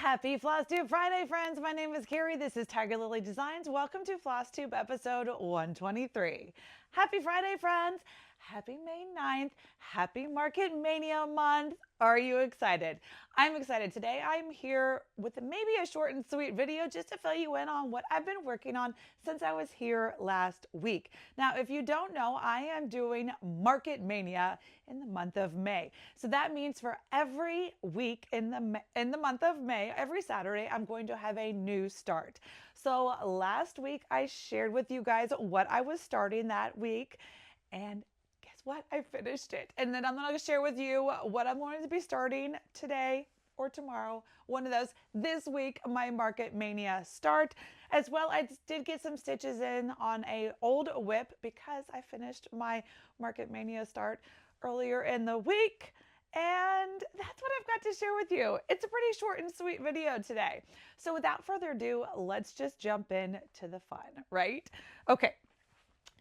Happy Flosstube Friday, friends. My name is Kari. This is Tiger Lily Designs. Welcome to Flosstube episode 123. Happy Friday, friends. Happy May 9th. Happy Market Mania month. Are you excited? I'm excited. Today I'm here with maybe a short and sweet video just to fill you in on what I've been working on since I was here last week. Now, if you don't know, I am doing Market Mania in the month of May. So that means for every week in the month of May, every Saturday, I'm going to have a new start. So last week I shared with you guys what I was starting that week, and guess what? I finished it. And then I'm going to share with you what I'm going to be starting today or tomorrow, one of those, this week, my Market Mania start. As well, I did get some stitches in on a old whip because I finished my Market Mania start earlier in the week. And that's what I've got to share with you. It's a pretty short and sweet video today. So without further ado, let's just jump in to the fun, right? Okay.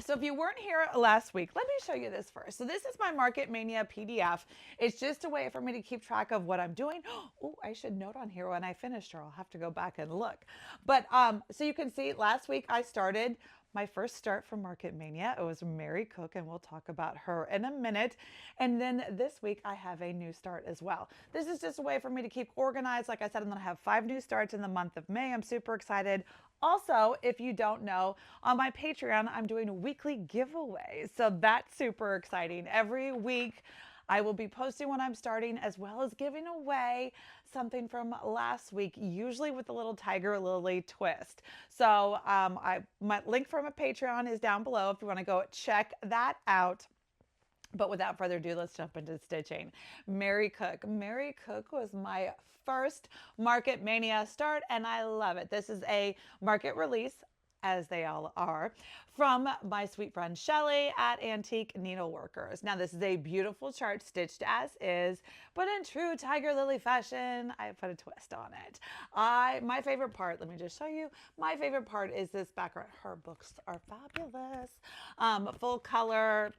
So if you weren't here last week, let me show you this first. So this is my Market Mania PDF. It's just a way for me to keep track of what I'm doing. Oh, I should note on here when I finished her. I'll have to go back and look. But so you can see last week I started my first start from Market Mania. It was Mary Cook, and we'll talk about her in a minute. And then this week I have a new start as well. This is just a way for me to keep organized. Like I said, I'm going to have 5 new starts in the month of May. I'm super excited. Also, if you don't know, on my Patreon, I'm doing weekly giveaways. So that's super exciting. Every week, I will be posting when I'm starting, as well as giving away something from last week, usually with a little Tiger Lily twist. So my link for my Patreon is down below if you want to go check that out. But without further ado, let's jump into stitching. Mary Cook. Mary Cook was my first Market Mania start, and I love it. This is a market release, as they all are, from my sweet friend Shelly at Antique Needleworkers. Now, this is a beautiful chart stitched as is, but in true Tiger Lily fashion, I put a twist on it. My favorite part, let me just show you, my favorite part is this background. Her books are fabulous. Full color.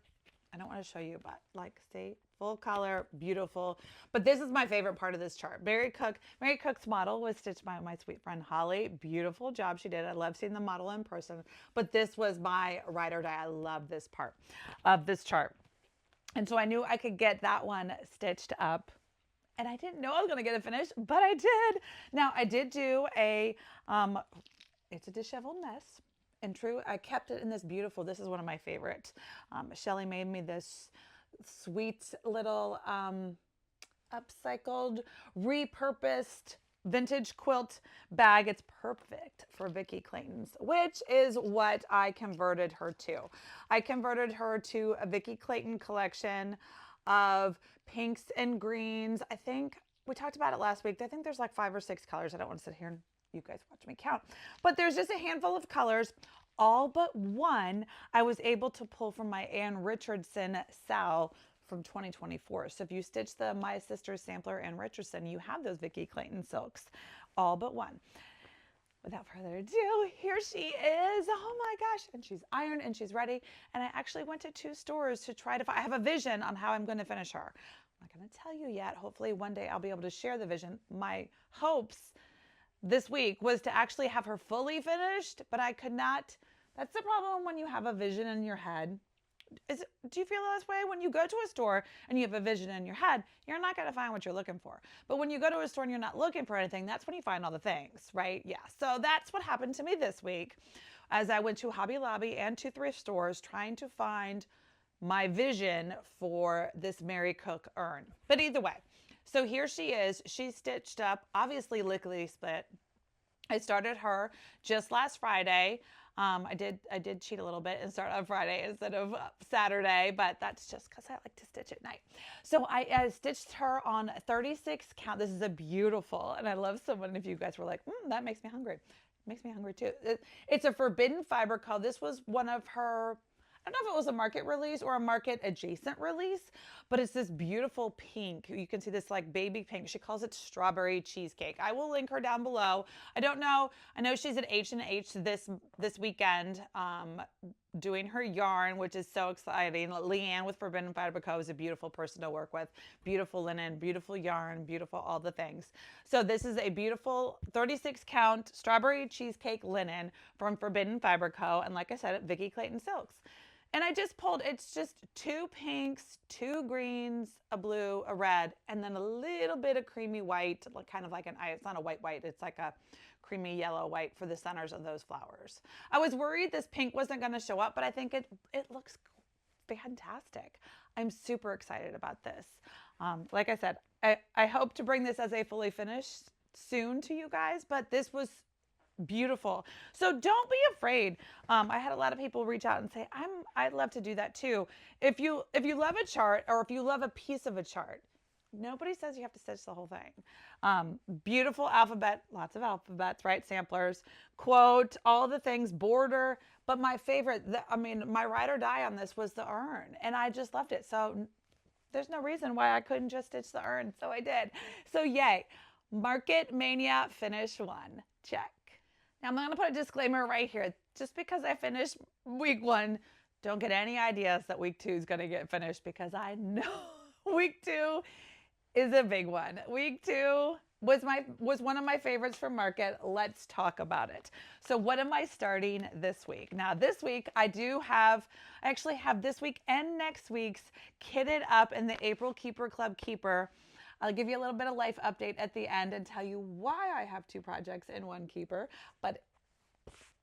I don't want to show you, but like, see, full color, beautiful. But this is my favorite part of this chart. Mary Cook's model was stitched by my sweet friend Holly. Beautiful job she did. I love seeing the model in person, but this was my ride or die. I love this part of this chart. And so I knew I could get that one stitched up. And I didn't know I was going to get it finished, but I did. Now, I did do it's a disheveled mess. And true, I kept it in this beautiful, this is one of my favorites. Shelly made me this sweet little upcycled, repurposed vintage quilt bag. It's perfect for Vicki Clayton's, which is what I converted her to. I converted her to a Vicki Clayton collection of pinks and greens. I think we talked about it last week. I think there's like 5 or 6 colors. I don't want to sit here and you guys watch me count, but there's just a handful of colors. All but one I was able to pull from my Ann Richardson Sal from 2024. So if you stitch the My Sister's Sampler Ann Richardson, you have those Vicki Clayton silks, all but one. Without further ado, here she is. Oh my gosh. And she's ironed and she's ready. And I actually went to 2 stores to try to find, I have a vision on how I'm going to finish her. I'm not going to tell you yet. Hopefully one day I'll be able to share the vision. My hopes this week was to actually have her fully finished, but I could not. That's the problem when you have a vision in your head. Do you feel this way? When you go to a store and you have a vision in your head, you're not going to find what you're looking for. But when you go to a store and you're not looking for anything, that's when you find all the things, right? Yeah. So that's what happened to me this week as I went to Hobby Lobby and to thrift stores trying to find my vision for this Mary Cook urn. But either way, so here she is. She's stitched up, obviously lickety split. I started her just last Friday. I did cheat a little bit and start on Friday instead of Saturday, but that's just because I like to stitch at night. So I stitched her on 36 count. This is a beautiful, and I love someone, if you guys were like, that makes me hungry. It makes me hungry too. It's a forbidden fiber color. This was one of her, I don't know if it was a market release or a market adjacent release, but it's this beautiful pink. You can see this like baby pink. She calls it strawberry cheesecake. I will link her down below. I don't know. I know she's at H&H this weekend. doing her yarn, which is so exciting. Leanne with Forbidden Fiber Co. is a beautiful person to work with. Beautiful linen, beautiful yarn, beautiful all the things. So this is a beautiful 36 count strawberry cheesecake linen from Forbidden Fiber Co. And like I said, Vicky Clayton Silks. And I just pulled, it's just 2 pinks, 2 greens, a blue, a red, and then a little bit of creamy white, kind of like it's not a white, it's like a creamy yellow white for the centers of those flowers. I was worried this pink wasn't going to show up, but I think it looks fantastic. I'm super excited about this. Like I said, I hope to bring this as a fully finished soon to you guys, but this was beautiful. So don't be afraid. I had a lot of people reach out and say, I'd love to do that too. If you love a chart, or if you love a piece of a chart, nobody says you have to stitch the whole thing. Beautiful alphabet, lots of alphabets, right? Samplers, quote, all the things, border. But my favorite, my ride or die on this was the urn, and I just loved it. So there's no reason why I couldn't just stitch the urn. So I did. So yay. Market Mania Finish 1. Check. Now I'm going to put a disclaimer right here. Just because I finished week 1, don't get any ideas that week 2 is going to get finished, because I know week 2 is a big one. Week 2 was one of my favorites for Market. Let's talk about it. So what am I starting this week? Now this week I actually have this week and next week's kitted up in the April Keeper Club Keeper. I'll give you a little bit of life update at the end and tell you why I have 2 projects in one keeper, but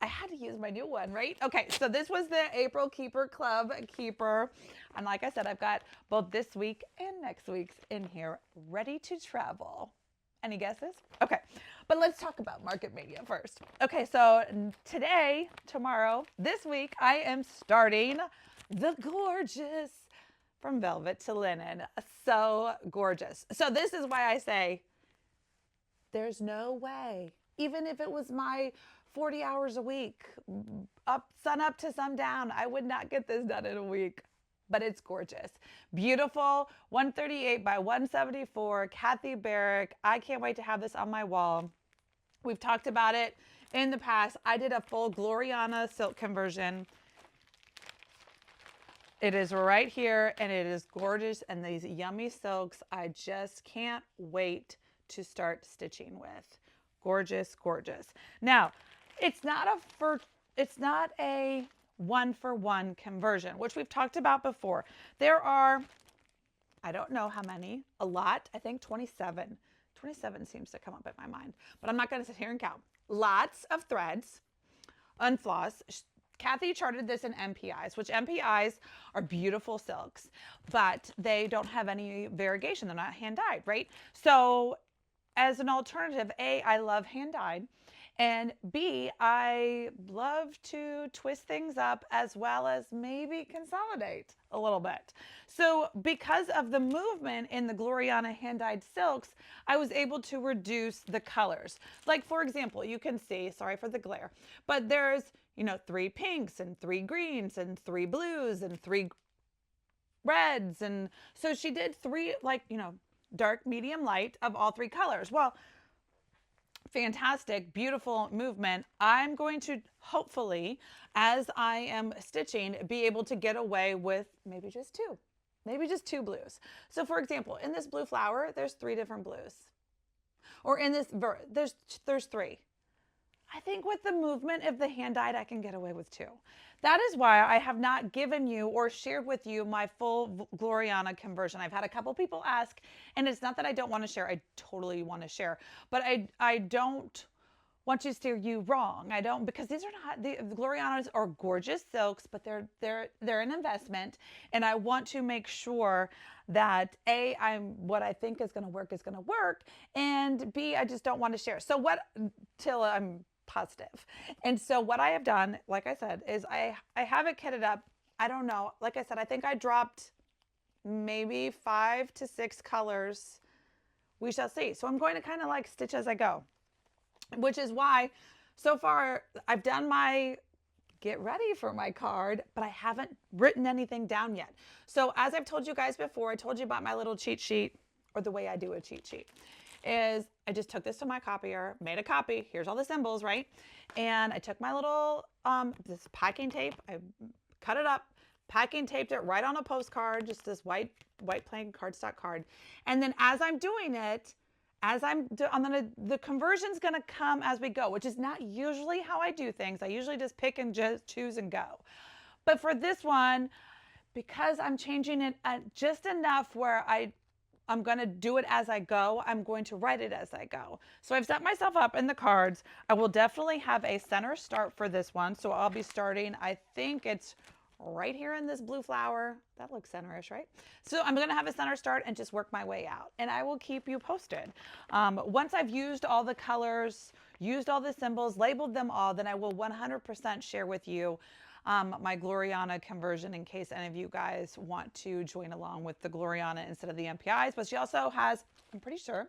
I had to use my new one, right? Okay, so this was the April Keeper Club Keeper. And like I said, I've got both this week and next week's in here ready to travel. Any guesses? Okay, but let's talk about Market Mania first. Okay, so today, tomorrow, this week, I am starting the gorgeous From Velvet to Linen. So gorgeous. So this is why I say there's no way, even if it was my 40 hours a week, sun up to sundown, I would not get this done in a week. But it's gorgeous. Beautiful, 138 by 174, Kathy Barrick. I can't wait to have this on my wall. We've talked about it in the past. I did a full Gloriana silk conversion. It is right here, and it is gorgeous, and these yummy silks, I just can't wait to start stitching with. Gorgeous, gorgeous. Now, it's not a one-for-one conversion, which we've talked about before. There are, I don't know how many, a lot, I think 27. 27 seems to come up in my mind, but I'm not going to sit here and count. Lots of threads, unfloss. Kathy charted this in MPIs, which MPIs are beautiful silks, but they don't have any variegation. They're not hand-dyed, right? So as an alternative, A, I love hand-dyed, and B, I love to twist things up as well as maybe consolidate a little bit. So because of the movement in the Gloriana hand-dyed silks, I was able to reduce the colors. Like for example, you can see, sorry for the glare, but there's, 3 pinks and 3 greens and 3 blues and 3 reds. And so she did 3, dark, medium, light of all 3 colors. Well, fantastic, beautiful movement. I'm going to hopefully, as I am stitching, be able to get away with maybe just 2 blues. So for example, in this blue flower, there's 3 different blues. Or in this, there's 3. I think with the movement of the hand-dyed, I can get away with 2. That is why I have not given you or shared with you my full Gloriana conversion. I've had a couple people ask, and it's not that I don't want to share. I totally want to share, but I don't want to steer you wrong. I don't, because these are not, the Glorianas are gorgeous silks, but they're an investment, and I want to make sure that A, what I think is going to work, and B, I just don't want to share. So till I'm positive. And so what I have done, like I said, is I have it kitted up. I don't know. Like I said, I think I dropped maybe 5 to 6 colors. We shall see. So I'm going to kind of stitch as I go, which is why so far I've done my get ready for my card, but I haven't written anything down yet. So as I've told you guys before, I told you about my little cheat sheet, or the way I do a cheat sheet. Is I just took this to my copier, made a copy. Here's all the symbols, right? And I took my little, this packing tape. I cut it up, packing taped it right on a postcard, just this white plain cardstock card. And then as I'm doing it, the conversion's gonna come as we go, which is not usually how I do things. I usually just pick and just choose and go. But for this one, because I'm changing it just enough where I'm going to do it as I go, I'm going to write it as I go. So I've set myself up in the cards. I will definitely have a center start for this one. So I'll be starting, I think it's right here in this blue flower. That looks center-ish, right? So I'm going to have a center start and just work my way out. And I will keep you posted. Once I've used all the colors, used all the symbols, labeled them all, then I will 100% share with you my Gloriana conversion in case any of you guys want to join along with the Gloriana instead of the MPIs. But she also has, I'm pretty sure,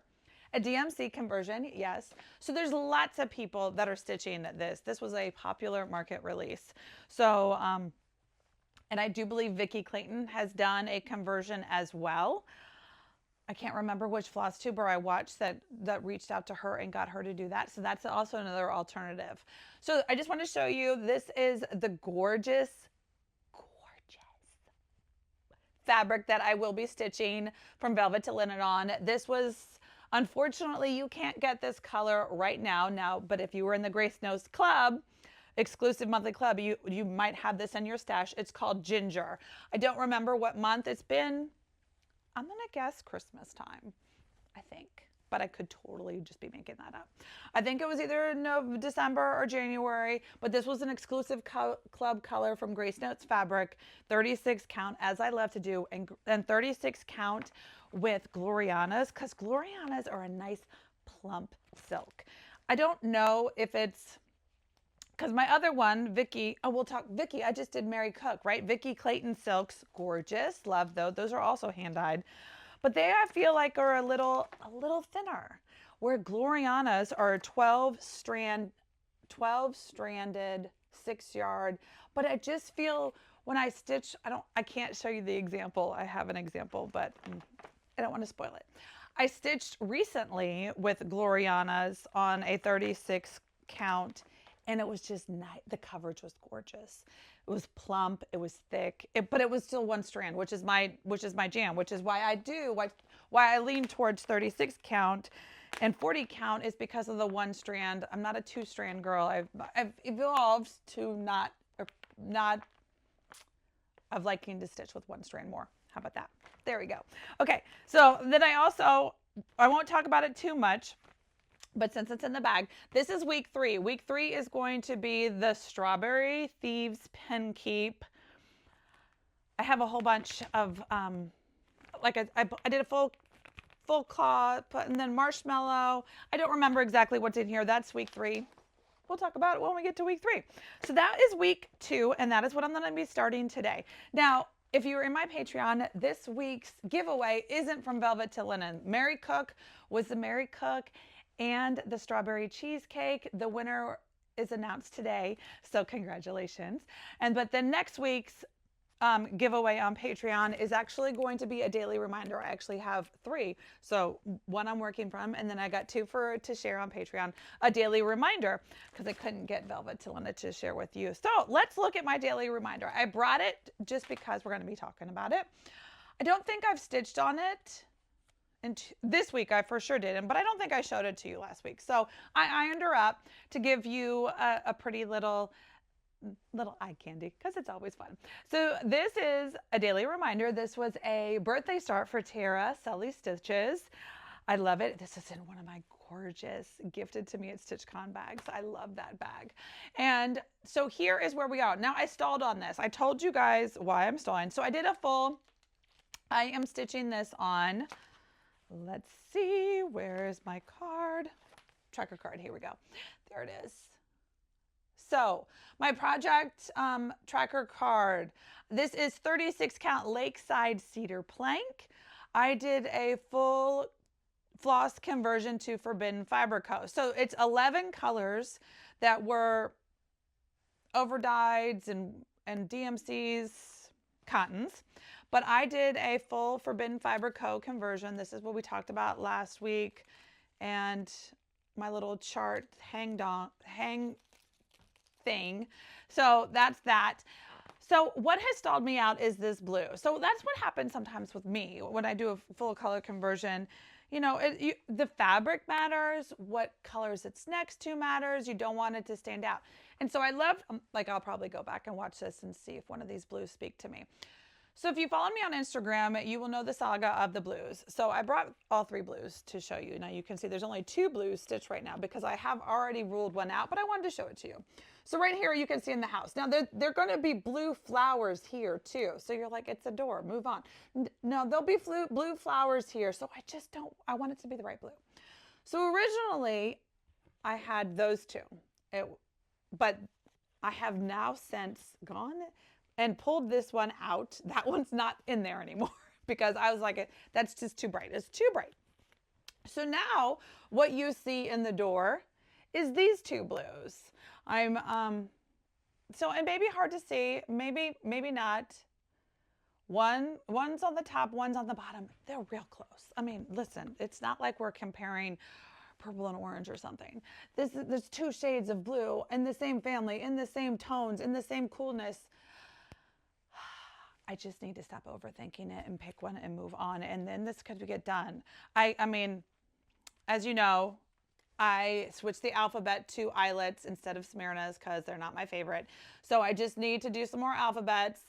a DMC conversion, yes. So there's lots of people that are stitching this. This was a popular market release. So, and I do believe Vicki Clayton has done a conversion as well. I can't remember which Flosstuber I watched that reached out to her and got her to do that. So that's also another alternative. So I just want to show you, this is the gorgeous fabric that I will be stitching from velvet to linen on. This was, unfortunately, you can't get this color right now, but if you were in the Grace Knows Club, exclusive monthly club, you might have this in your stash. It's called Ginger. I don't remember what month it's been. I'm going to guess Christmas time, I think, but I could totally just be making that up. I think it was either December or January, but this was an exclusive club color from Grace Notes Fabric, 36 count, as I love to do, and 36 count with Glorianas, because Glorianas are a nice plump silk. I don't know if it's, because my other one, Vicki, oh, we'll talk, Vicki, I just did Mary Cook, right? Vicki Clayton silks, gorgeous, love those. Those are also hand-dyed. But they, I feel like, are a little thinner, where Glorianas are 12-stranded, 6-yard. But I just feel when I stitch, I can't show you the example. I have an example, but I don't want to spoil it. I stitched recently with Glorianas on a 36 count, and it was just nice. The coverage was gorgeous. It was plump, it was thick, but it was still one strand, which is my jam, which is why I lean towards 36 count and 40 count is because of the one strand. I'm not a 2-strand girl. I've evolved to not of liking to stitch with one strand more. How about that? There we go. Okay, so then I won't talk about it too much, but since it's in the bag, this is week 3. Week 3 is going to be the Strawberry Thieves Pen Keep. I have a whole bunch of, like I did a full claw, and then marshmallow. I don't remember exactly what's in here. That's week 3. We'll talk about it when we get to week 3. So that is week 2, and that is what I'm going to be starting today. Now, if you're in my Patreon, this week's giveaway isn't from Velvet to Linen. Mary Cook was the Mary Cook and the strawberry cheesecake. The winner is announced today, so congratulations. But the next week's giveaway on Patreon is actually going to be a daily reminder. I actually have 3. So one I'm working from, and then I got 2 to share on Patreon, a daily reminder, because I couldn't get Velvet to Linen to share with you. So let's look at my daily reminder. I brought it just because we're going to be talking about it. I don't think I've stitched on it. And this week I for sure didn't, but I don't think I showed it to you last week. So I ironed her up to give you a pretty little eye candy, because it's always fun. So this is a daily reminder. This was a birthday start for Tara Sully Stitches. I love it. This is in one of my gorgeous gifted to me at StitchCon bags. I love that bag. And so here is where we are. Now I stalled on this. I told you guys why I'm stalling. So I did I am stitching this on, let's see, where is my card? Tracker card, here we go. There it is. So my project tracker card, this is 36 count Lakeside Cedar Plank. I did a full floss conversion to Forbidden Fiber Co. So it's 11 colors that were overdyeds and DMCs, cottons. But I did a full Forbidden Fiber Co. conversion. This is what we talked about last week. And my little chart hang thing. So that's that. So what has stalled me out is this blue. So that's what happens sometimes with me when I do a full color conversion. You know, the fabric matters, what colors it's next to matters. You don't want it to stand out. And so I love, like, I'll probably go back and watch this and see if one of these blues speak to me. So if you follow me on Instagram, you will know the saga of the blues. So I brought all 3 blues to show you. Now you can see there's only 2 blues stitched right now because I have already ruled one out, but I wanted to show it to you. So right here you can see in the house. Now they're going to be blue flowers here too. So you're like, it's a door, move on. No, there'll be blue flowers here. So I want it to be the right blue. So originally I had those 2, but I have now since gone and pulled this one out. That one's not in there anymore because I was like, that's just too bright. It's too bright. So now what you see in the door is these 2 blues. So it may be hard to see, maybe not. One's on the top, one's on the bottom. They're real close. I mean, listen, it's not like we're comparing purple and orange or something. There's 2 shades of blue in the same family, in the same tones, in the same coolness. I just need to stop overthinking it and pick one and move on. And then this could get done. I mean, as you know, I switched the alphabet to eyelets instead of Smyrna's because they're not my favorite. So I just need to do some more alphabets.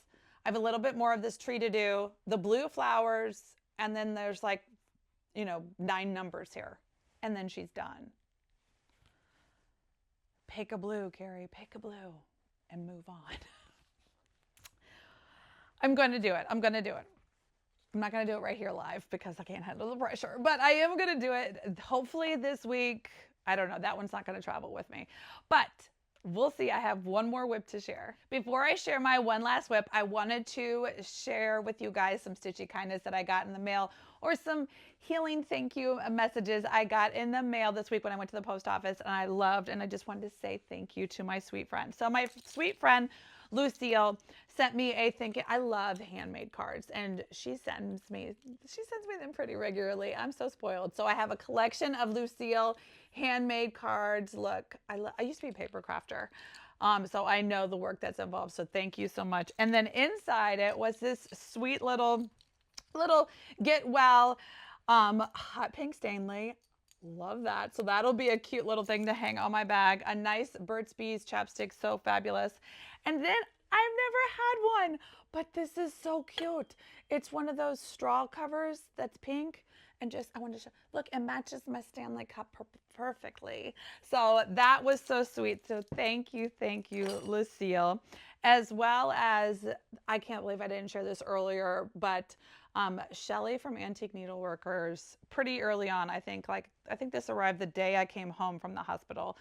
I have a little bit more of this tree to do. The blue flowers, and then there's like, 9 numbers here. And then she's done. Pick a blue, Kari, pick a blue and move on. I'm going to do it. I'm not going to do it right here live because I can't handle the pressure, but I am going to do it hopefully this week. I don't know. That one's not going to travel with me, but we'll see. I have one more whip to share. Before I share my one last whip, I wanted to share with you guys some Stitchy kindness that I got in the mail, or some healing thank you messages I got in the mail this week when I went to the post office, and I loved, and I just wanted to say thank you to my sweet friend. So my sweet friend Lucille sent me a I love handmade cards, and she sends me them pretty regularly. I'm so spoiled. So I have a collection of Lucille handmade cards. Look, I used to be a paper crafter. So I know the work that's involved. So thank you so much. And then inside it was this sweet little get well hot pink Stanley. Love that. So that'll be a cute little thing to hang on my bag. A nice Burt's Bees chapstick, so fabulous. And then I've never had one, but this is so cute. It's one of those straw covers that's pink. And I wanted to show, look, it matches my Stanley cup perfectly. So that was so sweet. So thank you, Lucille. As well as, I can't believe I didn't share this earlier, but Shelly from Antique Needleworkers, pretty early on, I think this arrived the day I came home from the hospital.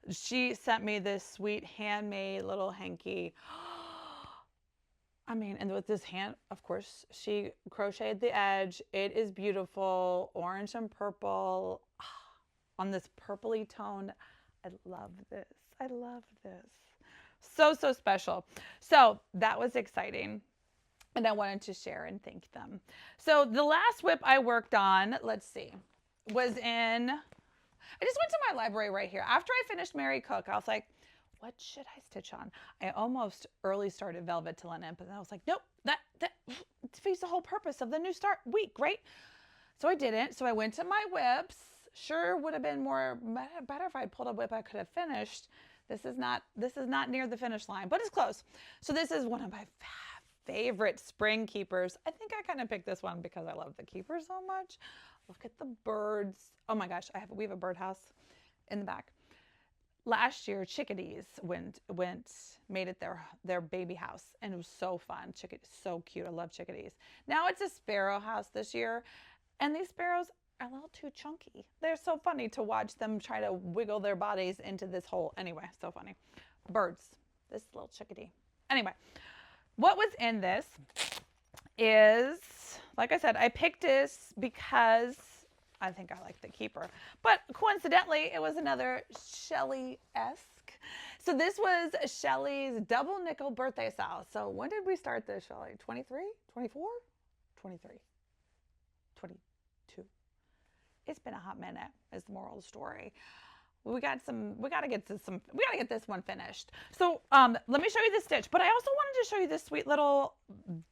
She sent me this sweet handmade little hanky. I mean, and with this hand, of course, she crocheted the edge. It is beautiful, orange and purple on this purpley tone. I love this. I love this. So, so special. So that was exciting. And I wanted to share and thank them. So the last whip I worked on, let's see, was I just went to my library right here. After I finished Mary Cook, I was like, what should I stitch on? I almost early started Velvet to Linen, but then I was like, nope, that defeats the whole purpose of the New Start week, right? So I didn't. So I went to my whips. Sure would have been better if I had pulled a whip I could have finished. This is not near the finish line, but it's close. So this is one of my favorite spring keepers. I think I kind of picked this one because I love the keeper so much. Look at the birds. Oh my gosh, we have a birdhouse in the back. Last year, chickadees made it their baby house, and it was so fun. So cute. I love chickadees. Now it's a sparrow house this year, and these sparrows are a little too chunky. They're so funny to watch them try to wiggle their bodies into this hole. Anyway, so funny. Birds. This little chickadee. Anyway, what was in this is, like I said, I picked this because I think I like the keeper, but coincidentally, it was another Shelly-esque. So this was Shelly's double nickel birthday style. So when did we start this, Shelly? 23, 24, 23, 22. It's been a hot minute is the moral of the story. we got to get this one finished. So let me show you the stitch, but I also wanted to show you this sweet little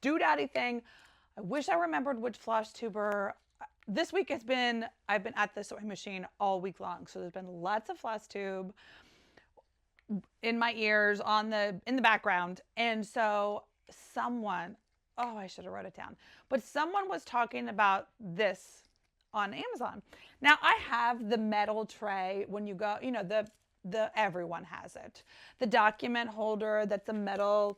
doodaddy thing. I wish I remembered which floss tuber. This week I've been at the sewing machine all week long, so there's been lots of floss tube in my ears in the background. And so someone, oh, I should have wrote it down, but someone was talking about this on Amazon. Now I have the metal tray when you go, everyone has it. The document holder that's a metal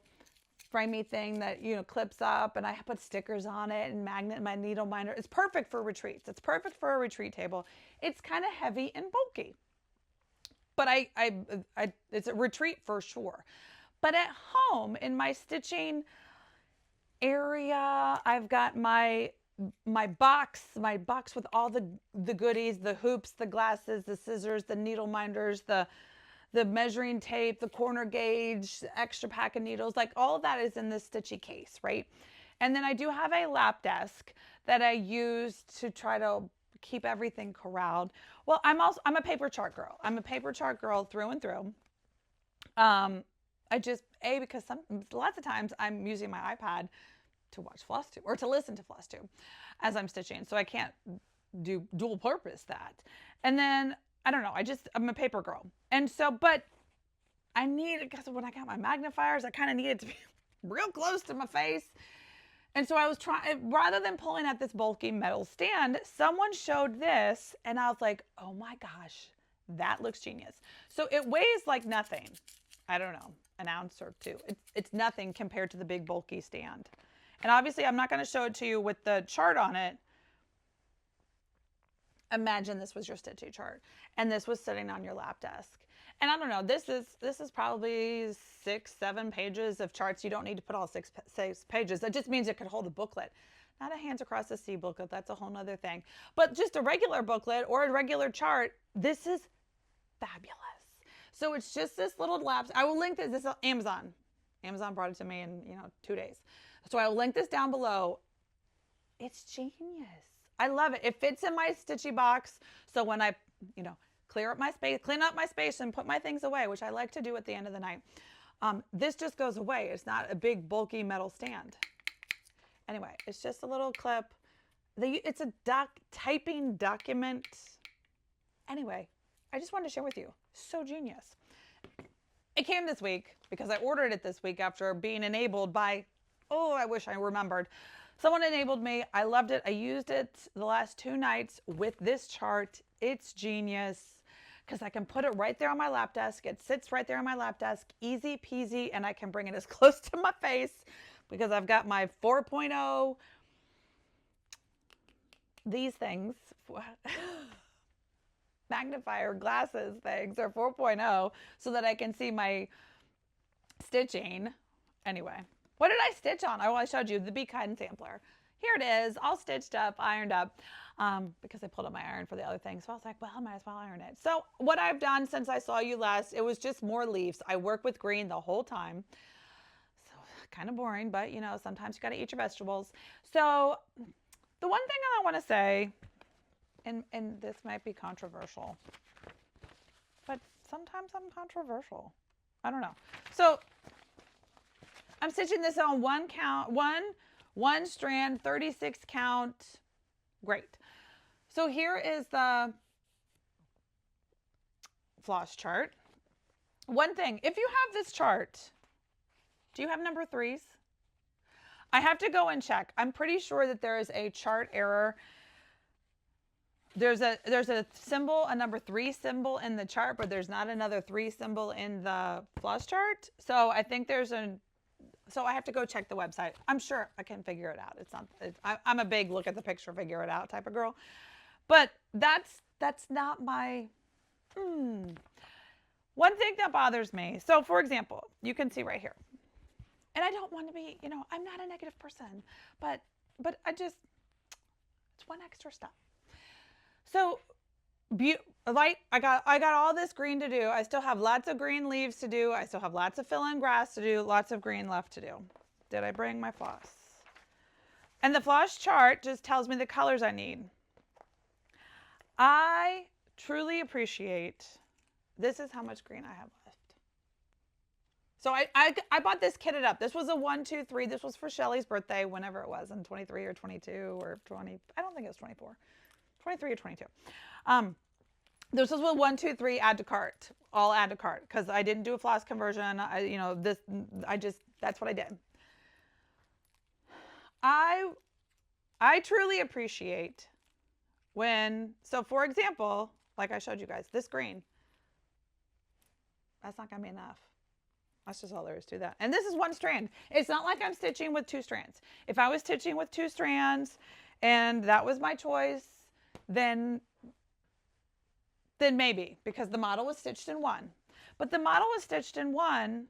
framey thing that, clips up, and I put stickers on it and magnet my needle minder. It's perfect for retreats. It's perfect for a retreat table. It's kind of heavy and bulky, but it's a retreat for sure. But at home in my stitching area, I've got my box with all the goodies, the hoops, the glasses, the scissors, the needle minders, the measuring tape, the corner gauge, the extra pack of needles, like all of that is in this Stitchy case, right? And then I do have a lap desk that I use to try to keep everything corralled. Well, I'm a paper chart girl. I'm a paper chart girl through and through. Because lots of times I'm using my iPad to watch Flosstube or to listen to Flosstube as I'm stitching. So I can't do dual purpose that. And then, I don't know, I'm a paper girl. And so, but because when I got my magnifiers, I kind of needed to be real close to my face. And so I was trying, rather than pulling at this bulky metal stand, someone showed this and I was like, oh my gosh, that looks genius. So it weighs like nothing. I don't know, an ounce or two. It's nothing compared to the big bulky stand. And obviously I'm not going to show it to you with the chart on it. Imagine this was your Stitchy chart and this was sitting on your lap desk. And I don't know, this is probably 6-7 pages of charts. You don't need to put all six pages. That just means it could hold a booklet. Not a Hands Across the Sea booklet. That's a whole nother thing. But just a regular booklet or a regular chart. This is fabulous. So it's just this little lapse. I will link this. This is Amazon. Amazon brought it to me in 2 days. So I will link this down below. It's genius. I love it. It fits in my Stitchy box. So when I, clean up my space and put my things away, which I like to do at the end of the night, this just goes away. It's not a big bulky metal stand. Anyway, it's just a little clip. It's a typing document. Anyway, I just wanted to share with you. So genius. It came this week because I ordered it this week after being enabled by, I wish I remembered. Someone enabled me. I loved it. I used it the last 2 nights with this chart. It's genius because I can put it right there on my lap desk. It sits right there on my lap desk, easy peasy, and I can bring it as close to my face because I've got my 4.0, these things, magnifier glasses things are 4.0 so that I can see my stitching. Anyway, what did I stitch on? I showed you the Be Kind sampler. Here it is, all stitched up, ironed up, because I pulled up my iron for the other thing. So I was like, well, I might as well iron it. So what I've done since I saw you last, it was just more leaves. I work with green the whole time. So kind of boring, but sometimes you got to eat your vegetables. So the one thing I want to say, and this might be controversial, but sometimes I'm controversial. I don't know. So I'm stitching this on one strand, 36 count. Great. So here is the floss chart. One thing, if you have this chart, do you have number 3s? I have to go and check. I'm pretty sure that there is a chart error. There's a symbol, a number 3 symbol in the chart, but there's not another 3 symbol in the floss chart. So I think so I have to go check the website. I'm sure I can figure it out. I'm a big look at the picture, figure it out type of girl. But that's not my, One thing that bothers me. So for example, you can see right here. And I don't want to be, I'm not a negative person, but it's one extra step. So I got all this green to do. I still have lots of green leaves to do. I still have lots of fill-in grass to do, lots of green left to do. Did I bring my floss? And the floss chart just tells me the colors I need. I truly appreciate this is how much green I have left. So I bought this kitted up. This was a 1, 2, 3. This was for Shelly's birthday, whenever it was, in 23 or 22 or 20. I don't think it was 24. 23 or 22. This was with 1, 2, 3 add to cart, all add to cart, because I didn't do a floss conversion. That's what I did. I truly appreciate when, so for example, like I showed you guys, this green, that's not gonna be enough. That's just all there is to that. And this is one strand. It's not like I'm stitching with 2 strands. If I was stitching with 2 strands and that was my choice, then maybe, because the model was stitched in 1. But the model was stitched in 1,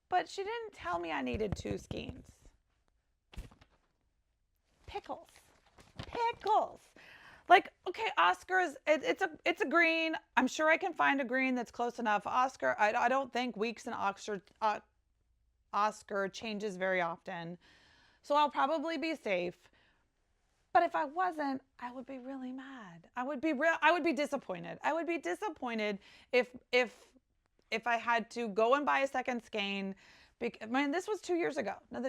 but she didn't tell me I needed 2 skeins. Pickles. Pickles. Like, okay, Oscar's, it's a green. I'm sure I can find a green that's close enough. Oscar, I don't think Weeks and Oscar changes very often. So I'll probably be safe. But if I wasn't, I would be really mad. I would be disappointed. I would be disappointed if I had to go and buy a second skein. I mean, this was 2 years ago. Now,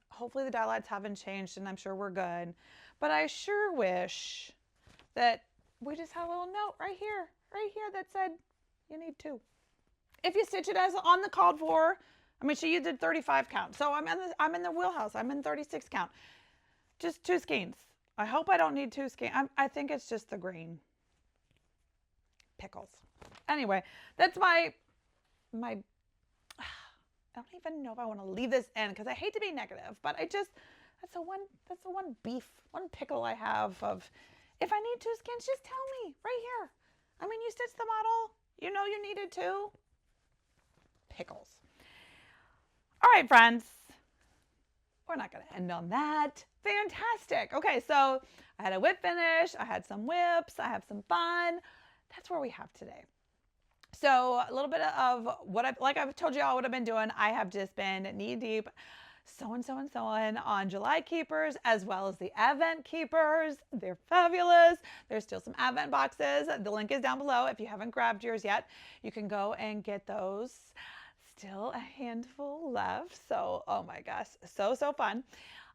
hopefully the dye lines haven't changed, and I'm sure we're good. But I sure wish that we just had a little note right here that said you need 2. If you stitch it as on the called for, I mean, she did 35 count, so I'm in the wheelhouse. I'm in 36 count. Just 2 skeins. I hope I don't need 2 skeins. I think it's just the green. Pickles. Anyway, that's my. I don't even know if I want to leave this in because I hate to be negative, but that's the one pickle I have of. If I need 2 skins, just tell me right here. I mean, you stitched the model. You know you needed 2. Pickles. All right, friends. We're not going to end on that. Fantastic. Okay, so I had a whip finish. I had some whips. I have some fun. That's where we have today. So a little bit of what I've told you all what I've been doing. I have just been knee deep sewing on July keepers as well as the Advent keepers. They're fabulous. There's still some Advent boxes. The link is down below. If you haven't grabbed yours yet, you can go and get those. Still a handful left. So, oh my gosh, so fun.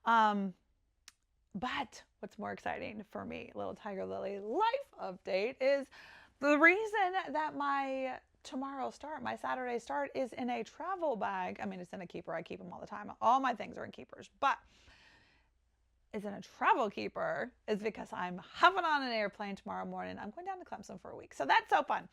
But what's more exciting for me, little Tiger Lily life update, is the reason that my tomorrow start, my Saturday start, is in a travel bag. I mean, it's in a keeper. I keep them all the time. All my things are in keepers, but is in a travel keeper is because I'm hopping on an airplane tomorrow morning. I'm going down to Clemson for a week. So that's so fun.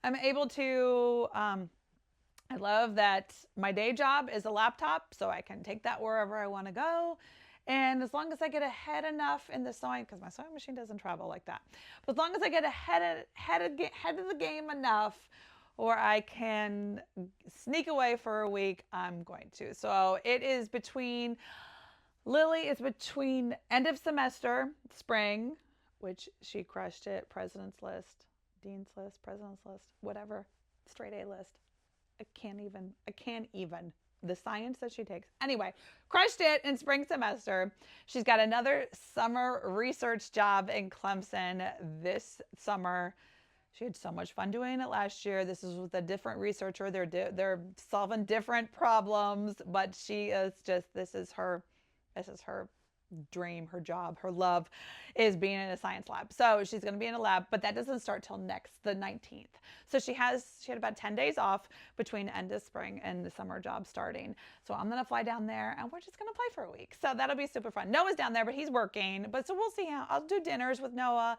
I'm able to, I love that my day job is a laptop, so I can take that wherever I want to go. And as long as I get ahead enough in the sewing, because my sewing machine doesn't travel like that, but as long as I get ahead of the game enough, or I can sneak away for a week, I'm going to. So it is between, Lily is between end of semester, spring, which she crushed it, president's list, dean's list, president's list, whatever, straight A list. I can't even. The science that she takes. Anyway, crushed it in spring semester. She's got another summer research job in Clemson this summer. She had so much fun doing it last year. This is with a different researcher. They're solving different problems, but she is just, this is her dream, her job, her love is being in a science lab. So she's going to be in a lab, but that doesn't start till the 19th. So she had about 10 days off between end of spring and the summer job starting. So I'm going to fly down there and we're just going to play for a week. So that'll be super fun. Noah's down there, but he's working. But so we'll see how I'll do dinners with Noah.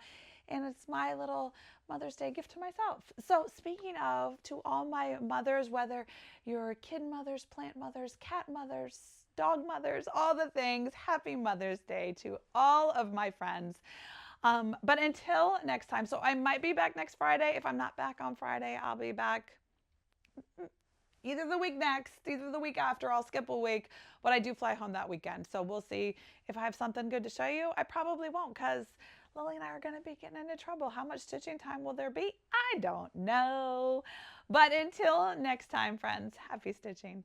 And it's my little Mother's Day gift to myself. So speaking of, to all my mothers, whether you're kid mothers, plant mothers, cat mothers, dog mothers, all the things, happy Mother's Day to all of my friends. But until next time, so I might be back next Friday. If I'm not back on Friday, I'll be back either the week next, either the week after. I'll skip a week, but I do fly home that weekend. So we'll see if I have something good to show you. I probably won't, because Lily and I are going to be getting into trouble. How much stitching time will there be? I don't know. But until next time, friends, happy stitching.